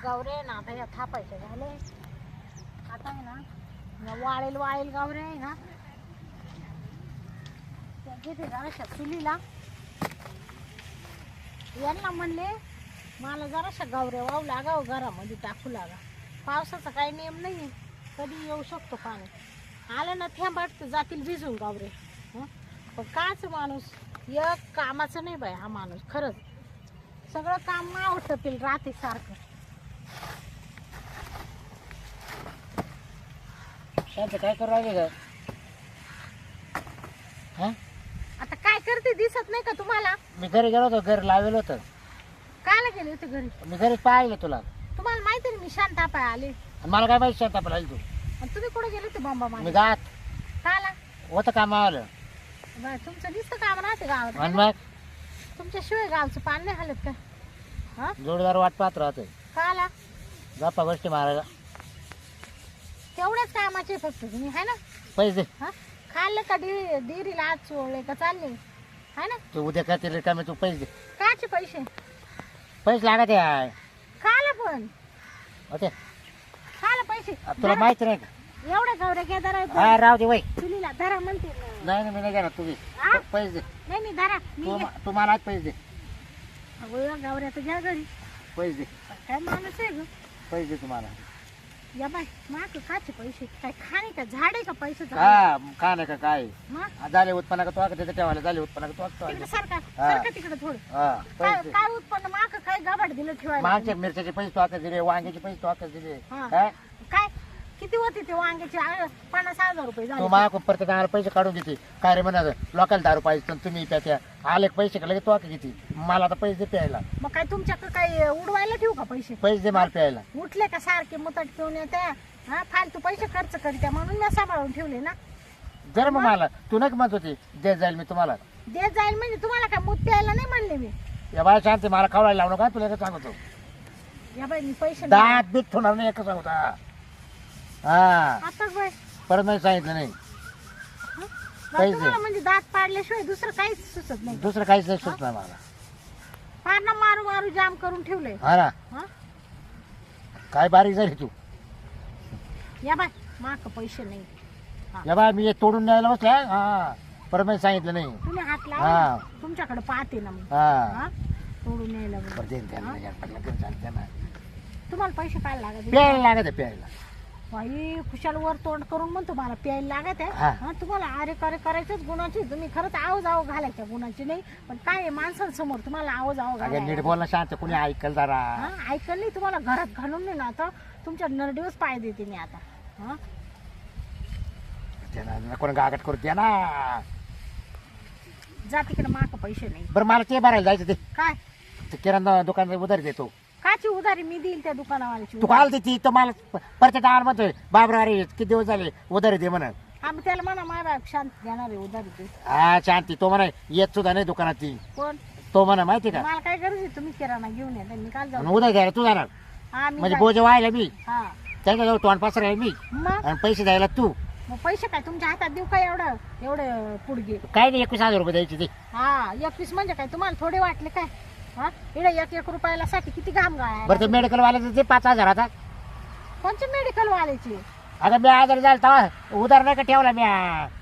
गावरे ना आता या थापायचे झाले. आता आहे ना वाळेल वाळेल गावरे आहे ना त्या घेते जराशा चुलीला. यांना म्हणले मला जराशा गावरे वाहू लागा घरामध्ये टाकू लागा. पावसाचा काही नियम नाही, कधी येऊ शकतो पाणी. आलं ना थेंबाट जातील भिजून गावरे. पण काच माणूस एक कामाचं नाही बाय हा माणूस. खरंच सगळं काम आवडतं राहते सारखं. काय करू राहिले का? आता काय करते दिसत नाही का तुम्हाला? मी घरी गेलो होतो, घर लावलेलं होतं. कायला गेले होते घरी? मी घरी पाहिलं तुला. तुम्हाला माहिती ना मी शांतापाय आले. मला काय माहिती शांत आपल्याला तू. आणि तुम्ही कुठे गेले होते बॉम्बा मी मागे? गात काला होतं कामावलं. तुमचं दिसतं काम राहते गावात. आणि मग तुमच्याशिवाय गावचं पान नाही हलत का? हा जोडीदार वाट पाहत राहतोय. काला गप्पा गोष्टी मारायला. तेवढ्याच कामाचे फक्त तुम्ही है ना. पैसे दे. हा खाल्लं का डिरीला आज चोळले का चालले है ना. तू उद्या काय तिला काय तू पैसे दे. काचे पैसे? पैसे लागत आहे. खाला पण होते खाला पैसे. तुला माहिती नाही का? एवढ्या गावऱ्या घ्या धरा. हा राहू दे वय. चुलीला धरा म्हणते ना. नाही मी नाही घेणार तुम्ही. हा? पैसे दे. नाही मी धरा मी तू मला आज पैसे दे. अगो गावऱ्या तर घ्या घरी. पैसे दे. काय माणूस आहे ग. पैसे दे तुम्हाला. या बाय माग काचे पैसे? काय खाणे का झाडे का पैसे? हा का नाही का काय मग झाले उत्पन्न का तो तिथे ठेवायला झाले उत्पन्न का तो तिकडे सारखा हा. सारखा तिकडे थोडं. हा काय पैसे काय उत्पन्न माग काय गाभाड दिलं ठेवायला? मागच्या मिरच्याचे पैसे तो आका दिले, वांग्याचे पैसे तो आका दिले. हा. काय काय किती होते ते वांग्याचे? 50,000 रुपये तू झाले. माग प्रत्येक आला पैसे काढून घेते. काय रे म्हणा लोकांना दारू पाहिजे तर तुम्ही त्या आले पैसे का लगेच तो आका घेते. मला आता पैसे दे प्यायला. मग काय तुमच्याकडे काय उडवायला ठेवू का पैसे? पैसे दे मला प्यायला. उठले का सारखे मुतट पिऊन येत्या. हा फालतू पैसे खर्च करीत्या म्हणून मी सांभाळून ठेवले ना. जर मग मला तू नाही म्हणत होती दे जाईल मी तुम्हाला. देत जाईल म्हणजे तुम्हाला काय मूत प्यायला नाही म्हणले मी. या बाय शांती मला खवडायला लावू नका तुला काय सांगतो. या बाई मी पैसे दात बीत होणार नाही एकच सांगता. हा आता बाय परत नाही सांगितलं नाही. पैसे. तुम्हाला म्हणजे दात पाडल्याशिवाय दुसरं काहीच सुचत नाही. दुसरं काहीच नाही सुचणार मला. फार ना मारू मारू जाम करून ठेवले. हा ना हा काय बारीक झाली तू. या बाय माक पैसे नाही. या बाय मी हे तोडून न्यायला बसला. हा परत मी सांगितलं नाही. तुम्ही हात हा. लावा तुमच्याकडे पाहते ना मग. हा हा तोडून यायला बघ. बरं देईन त्याला चालतं ना. तुम्हाला पैसे काय लागत? प्यायला लागत आहे प्यायला. बाई खुशाल वर तोंड करून म्हणतो मला प्यायला लागत आहे. हा. हा तुम्हाला अरे करे करायचंच गुणाची. तुम्ही खरंच आव जाव घालायच्या गुणाची नाही. पण काय आहे, माणसांसमोर तुम्हाला आव जाव अगं नीट घालायला. बोल ना शांत कोणी ऐकल जरा. हा ऐकलं नाही तुम्हाला घरात घालून नाही ना आता तुमच्या नरडीवच पाय देते मी आता. हा त्याला कोणी गागट करू द्या ना. जा तिकडे माक पैसे नाही. बरं मला ते भरायला जायचं ते काय किराणा दुकान उधार देतो. काची उधारी मी देईल त्या दुकानावाल्याची तू उधारी. काल देते तर मला परत टाळ म्हणतोय बाबरा अरे किती दिवस झाले उधारी दे म्हणत. आम्ही त्याला म्हणा माय बाप शांत देणार आहे उधारी ते. हा शांती तो म्हणा येत सुद्धा नाही दुकानात ती. कोण? तो म्हणा माहिती का मला काय गरज आहे तुम्ही किराणा घेऊन या. मी काल जाऊ. उधार द्यायला तू जाणार हा मी म्हणजे जाईन. बोजे व्हायला मी हा त्याच्याजवळ तोंड पसरायला मी मग आणि पैसे द्यायला तू. मग पैसे काय तुमच्या हातात देऊ का एवढं पुडगे? काय नाही 21,000 रुपये द्यायचे ते. हा 21 म्हणजे काय तुम्हाला थोडे वाटले काय? हा इकडे 1 रुपयाला साठी किती घाम गाळा. बरं ते मेडिकल वाल्याचं ते 5,000 आता. कोणचे मेडिकल वाल्याचे? अगं मी आजारी झाला तेव्हा उधार नाही का ठेवला मी.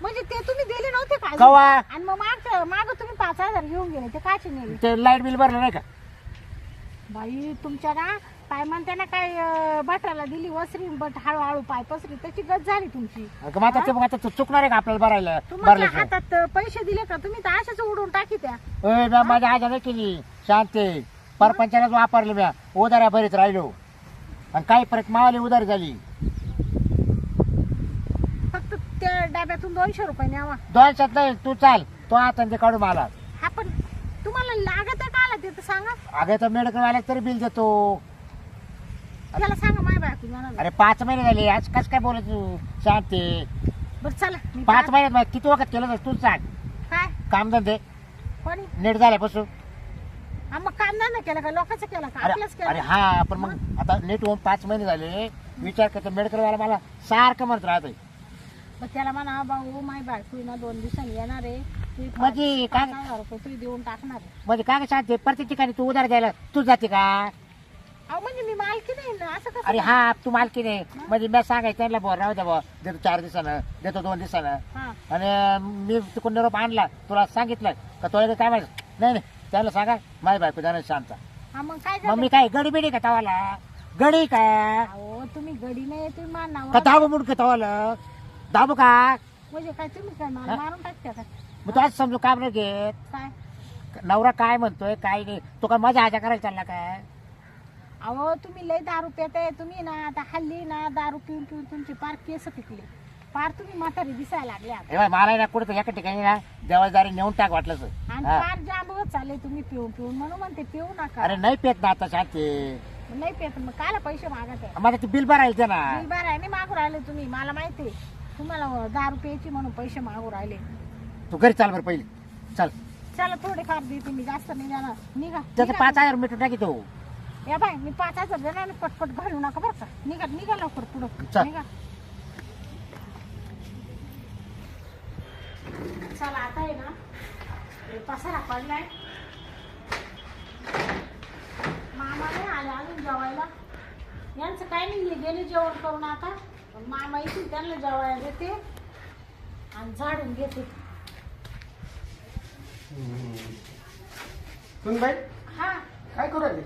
म्हणजे ते तुम्ही दिले नव्हते का? कवा आणि मग माग तुम्ही 5,000 घेऊन गेले ते काचे नेले? ते लाईट बिल भरलं नाही का. बाई तुमच्या ना काय म्हणते ना काय बटाला दिली वसरी बट हळूहळू पाय पसरी त्याची गत झाली तुमची. अगं मग आता ते मग आता तू चुकणार आहे का आपल्याला भरायला तुम्हाला भरलं. हातात पैसे दिले का तुम्ही तर अशाच उडून टाकी त्या. माझ्या आजार नाही केली शांती परपंचालाच वापरले म्या उधाऱ्या भरीत राहिलो आणि काही परत मावाली उधारी झाली. फक्त त्या डब्यातून 200 रुपये न्यावा. 200 नाही तू चाल तो आता ते काढू मला. हा पण तुम्हाला लागत आहे का आला ते तर सांगा. अगं तर मेडिकल वाल्यात तरी बिल देतो. त्याला सांगा माय बायको जाणार. अरे 5 महिने झाले आज कस काय बोलत तू शांती. बरं चला मी 5 महिन्यात किती वखत केलं तू सांग. काय कामधंदे कोणी? नीट झाल्यापासून. हा मग काम नाही केलं का लोकांचं केलं का अरे आपलंच अरे केलं? हा पण मग आता नीट होऊन 5 महिने झाले विचार करतो मेडिकल वाला मला सारखं म्हणत राहतोय. मग त्याला म्हणा भाऊ माय बायको ना 2 दिवसांनी येणार आहे. म्हणजे काय? 5,000 रुपये तू देऊन टाकणार आहे. म्हणजे काय शांती प्रत्येक ठिकाणी तू उधार द्यायला तू जाते का. अहो म्हणजे मी मालकी नाही ना, असं कसं? अरे हा तू मालकी नाही म्हणजे मी सांगायचं त्यांना बुवा राहू द्या बुवा देतो 4 दिवसानं देतो 2 दिवसानं. हा आणि मी तिकडून निरोप आणला तुला सांगितलं का तुला काय माहिती नाही नाही त्याला सांगा माझी बायको जाणार शांता. हा मग काय मग झालं? मी काय गडी बिडी का तवाला गडी का अहो तुम्ही गडी नाही, तुम्ही का मानावर दाबू मुडक तवाला दाबू का म्हणजे काय तुम्ही काय मला हा? मारून टाकते का मग तू आज समजू काम नाही घेत काय? नवरा काय म्हणतोय काय नाही तो काय मजा आजा करायला चालला काय. अहो तुम्ही लय दारू पेताय तुम्ही ना, आता हल्ली ना दारू पिऊन पिऊन तुमची पार केस पिकले, पार तुम्ही म्हातारी दिसायला लागले आता. हे बाय मला ना कुठं एका ठिकाणी ना देवादारी नेऊन टाक वाटलं आणि हा. पार जांबवत चालले तुम्ही पिऊन पिऊन, म्हणून म्हणते पिऊ नका. अरे नाही पेत ना आता शांती नाही पेत मग कायला पैसे मागत आहे? माझं ते बिल भरायचं ना. बिल भराय नाही मागू राहिले तुम्ही, मला माहिती तुम्हाला दारू प्यायची म्हणून पैसे मागू राहिले. तू घरी चाल बरं पहिले चल चला थोडेफार देते मी, जास्त नाही देणार. निघा त्याचं निघा. 5000 मीटर टाकी तो. या बाय मी 5000 देणार आणि पटपट घालू नका बरं का. निघा निघा लवकर पुढं चल. निघा. चला आता आहे ना, हे पसारा पडलाय. मामा नाही आले अजून जेवायला, यांचं काही नाही, हे गेले जेवण करून आता. पण मामा येतील त्यांना जेवायला देते आणि झाडून घेते. सुनबाई हा काय करू राहिले?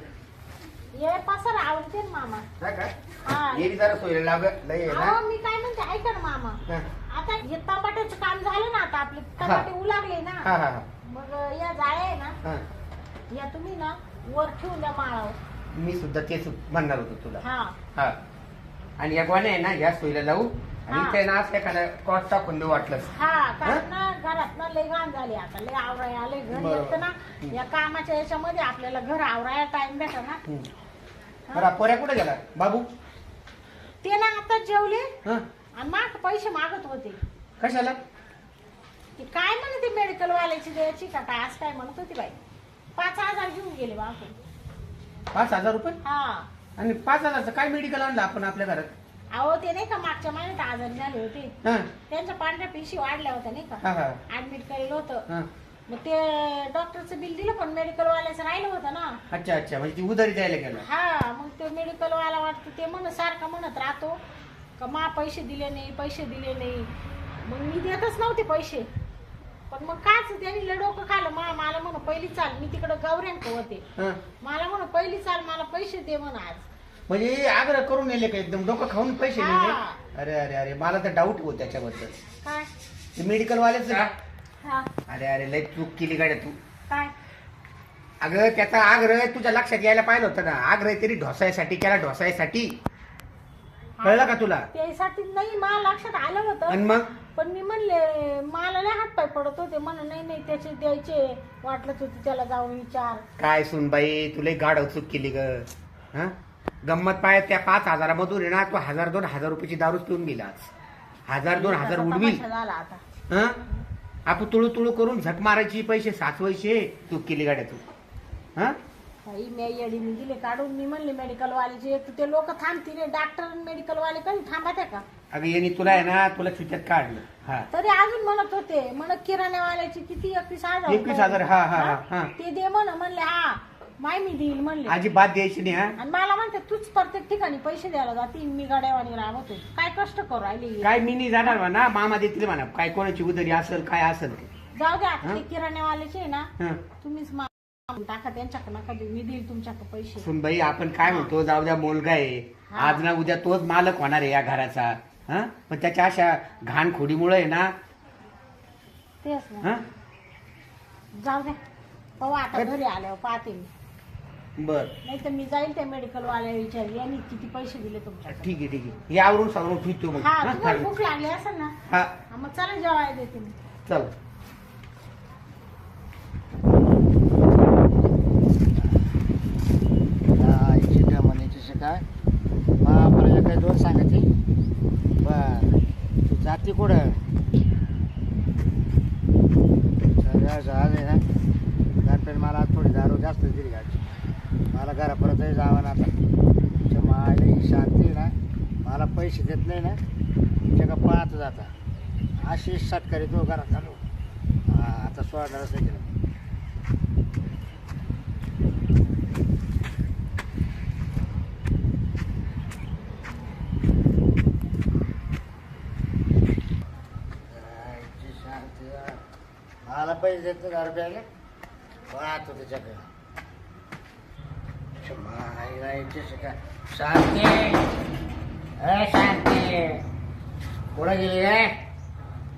हे पसारा आवडते ना मामा. काय काय हा येरी जरा सोयला लाग लय आहे ना. अहो, मी काय म्हणते ऐका ना मामा, हा आता हे टमाट्याचं काम झालं ना, आता आपले टमाटे उलागले ना, हा हा मग या जाळ्या आहे ना, हा. या तुम्ही ना वर ठेवून द्या माळावर. मी सुद्धा तेच म्हणणार होतो तुला. हा हा आणि या गोण्या आहे ना या सोयीला लावू आणि हा. ते ना असं एखादा कॉट टाकून देऊ वाटलं. हा कारण ना घरात ना लय घाण झाली, आता लय आवराय आले घर बरोबर. येतं ना, या कामाच्या याच्यामध्ये आपल्याला घर आवरायला टाइम भेटा ना. बरं पोऱ्या कुठे गेला बाबू? ते ना आता जेवले हा आणि माग पैसे मागत होते. कशाला? ते काय म्हणते मेडिकल वाल्याची द्यायची का काय असं काय म्हणत होती बाई. 5000 घेऊन गेले बापू. 5000 रुपये? हा आणि 5000चं काय मेडिकल आणलं आपण आपल्या घरात? अहो ते नाही का मागच्या महिन्यात आजारी झाले होते, हा त्यांच्या पांढऱ्या पिशी वाढल्या होत्या नाही हा का, हा ऍडमिट केलेलं होतं. हा. मग ते डॉक्टरचं बिल दिलं पण मेडिकल वाल्याचं राहिलं होतं ना. अच्छा अच्छा म्हणजे ती उधारी द्यायला गेला. हा मग ते मेडिकल वाला वाटतं ते सारखं म्हणत राहतो का मा पैसे दिले नाही पैसे दिले नाही. मग मी देतच नव्हते पैसे, पण मग काच त्यांनी लय डोकं खाल्लं. मला म्हणून पहिली चाल, मी तिकडं गौऱ्यांक होते, हा मला म्हणून पहिली चाल मला पैसे दे म्हण आज. म्हणजे आग्रह करून नेले का एकदम डोकं खाऊन पैसे हा. नेले? अरे अरे अरे मला तर डाऊट हो त्याच्याबद्दल. काय ते मेडिकल वालेच का? हा अरे अरे लय चूक केली गाड्या तू. काय अगं त्याचा आग्रह तुझ्या लक्षात यायला पाहिलं होतं ना. आग्रह तरी ढोसायसाठी केला, ढोसायसाठी. कळलं का तुला? त्यासाठी नाही मला लक्षात आलं आणि होतं, मग पण मी म्हणले मला नाही हात पाय पडत होते म्हणून नाही नाही त्याचे द्यायचे वाटलं होती त्याला जाऊन विचार. काय सुनबाई तुला गाढव चूक केली ग. हा गंमत पाय त्या 5000 मधून आहे ना तू 1000-2000 रुपयाची दारूच पिऊन गेलास. 1000-2000 उडवील. तमाशा झाला आता. हा आपण तुळू तुळू करून झक मारायची पैसे साचवायचे. चूक केली गाड्या तू. हा बाई, मी येडीने दिले काढून. मी म्हणले मेडिकल वाल्याचे ते लोक थांबतील, डॉक्टर मेडिकल वाले कधी थांबते का? अगं यांनी तुला आहे ना तुला चित्यात काढलं. हा तरी अजून म्हणत होते म्हणत किराण्यावाल्याची किती 21,000 21,000 हा हा हा हा ते दे म्हणले हा माय मी देईल म्हणले. अजिबात द्यायची नाही. हा आणि मला म्हणते तूच प्रत्येक ठिकाणी पैसे द्यायला जाते, मी गाड्यावानी राबवतोय काय कष्ट करू राहिली. काय मी नाही जाणार म्हणा, मामा देतील म्हणा. काय कोणाची उधारी असेल काय असेल ते. जाऊ द्या आता ते किराण्यावाल्याचे आहे ना, हा तुम्हीच टाका त्यांच्याकडे, नका देऊ, मी देईल तुमच्याकडे पैसे. सुनबाई आपण काय म्हणतो जाऊ द्या मुलगा आहे. हा. आज ना उद्या तोच मालक होणार आहे या घराचा. हा पण त्याच्या अशा घाण खोडीमुळे आहे ना. तेच ना. हा जाऊ द्या पाहू आता घरी आल्यावर पाहते मी. बर नाही तर मी जाईल त्या मेडिकल वाल्या विचार यांनी किती पैसे दिले तुमच्या. ठीक आहे ठीक आहे. हे आवरून सावरून ठेवतो मग. हा हा, तुम्हाला चालेल. भूक लागली असेल ना, हा हा, मग चला जेवायला देते मी. चल. काय मला काही दोन सांगायचे. बर तू जाते कुठं? आज आहे ना कारण मला आज थोडी दारू जास्त दिली गाडी. मला घरापर्यंतही जावं ना आता. तुमच्या मायला ही शांती ना मला पैसे देत नाही ना तुमच्या का पाहत जाता अशी सटकरी तो घरात चालू. हा आता सोडणारच नाही केलं. पैसे देत नाही 10 रुपयाला पाहतो त्याच्याकडे मायला यायचे का शांती शांती कुठं गेली काय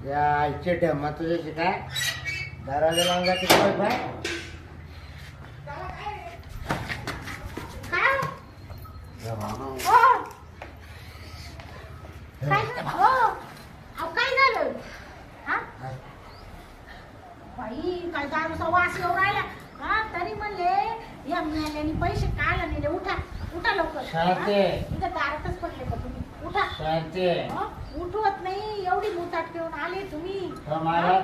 या आईचे ढम्मा तुझ्याशी काय दरवाजा लावून जाते काय काय हो? काय हो? अहो, काय झालं हा बाई काय दारूचा वास येऊ राहिला हा तरी म्हणले या मेल्याने पैसे कायला नेले उठा उठा लवकर शांती. हा? इथं दारातच पडले का तुम्ही उठा शांती उठवत नाही एवढी मुताट घेऊन आले तुम्ही मला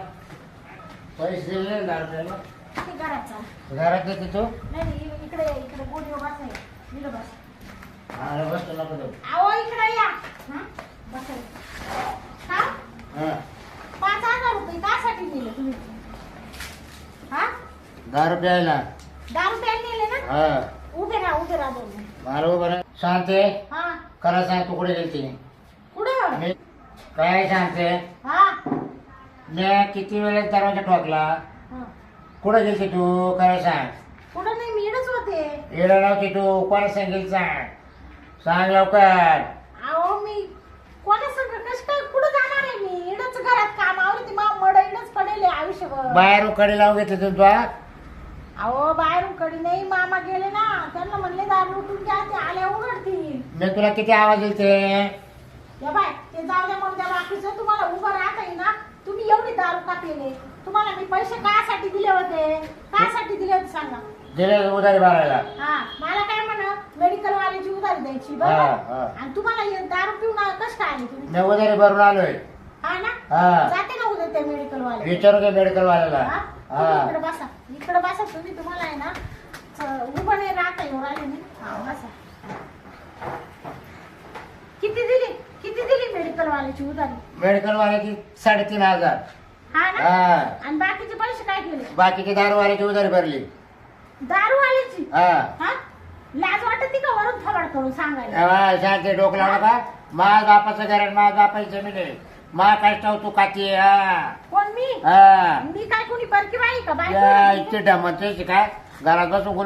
पैसे दिले नाही 10 रुपयाला ते घरात चाल घरात येते तू नाही इकडे इकडे बोलीवर बसाय इकडे बस हा बस तुला नको देऊ. अहो इकडे या हा बसाय हा हा 5,000 रुपये कासाठी नेले तुम्ही हा 10 रुपयाला 10 रुपये नेले ना हा उभे राहा दोन मला उभं राहा. शांती हा खरं सांग तू कुठे गेलती कुठं मी काय सांगते हा मी किती वेळेस दरवाजा ठोकला हा. कुठे गेलती तू खरं सांग कुठं नाही मी इडच होते येणार नव्हती तू कोणा सांगेल सांग लवकर अहो मी कोणा संग कस काय कुठं जाणार आहे मी इडच घरात कामावर ती मा मड इडच पडेल आहे आयुष्यभर बाहेर कडे लावून घेतली तू अहो बाहेरून कडे नाही मामा गेले ना त्यांना म्हणले दार लुटून घ्या ते आल्या उघडतील मी तुला किती आवाज येते या बाय ते जाऊ द्या म्हणून त्या बाकीचं तुम्हाला उभं राहता येईल ना तुम्ही एवढी दारू का पेले तुम्हाला मी पैसे कासाठी दिले होते कासाठी दिले होते सांगा दिले उधारी भरायला हा मला काय म्हणा मेडिकल वाल्याची उधारी द्यायची हा, बरोबर हा. आणि तुम्हाला हे दारू पिऊन कसं काय आले तुम्ही मी उधारी भरून आलोय हा ना हा. जाते ना उद्या त्या मेडिकल वाले विचारू का मेडिकल वाल्याला हा इकडे बसा तुम्ही तुम्हाला आहे ना उभं नाही राहता येऊ राहिले मी हा बसा किती दिली मेडिकल वाल्याची उधारी मेडिकल वाल्याची 3,500 हा ना हा आणि बाकीचे पैसे काय केले बाकीची दारूवाल्याची उधारी भरली दारू वाल्याची हा हा लाज वाटत का वरून थोबाड करून सांगायला शांती डोकं लावलं का माझ बापाचं घर माझ बापाची जमीन आहे मा काय तू काती हा कोण मी हा मी काय कोणी परकी बाई का या बाई इथे ढमते काय घरात बसून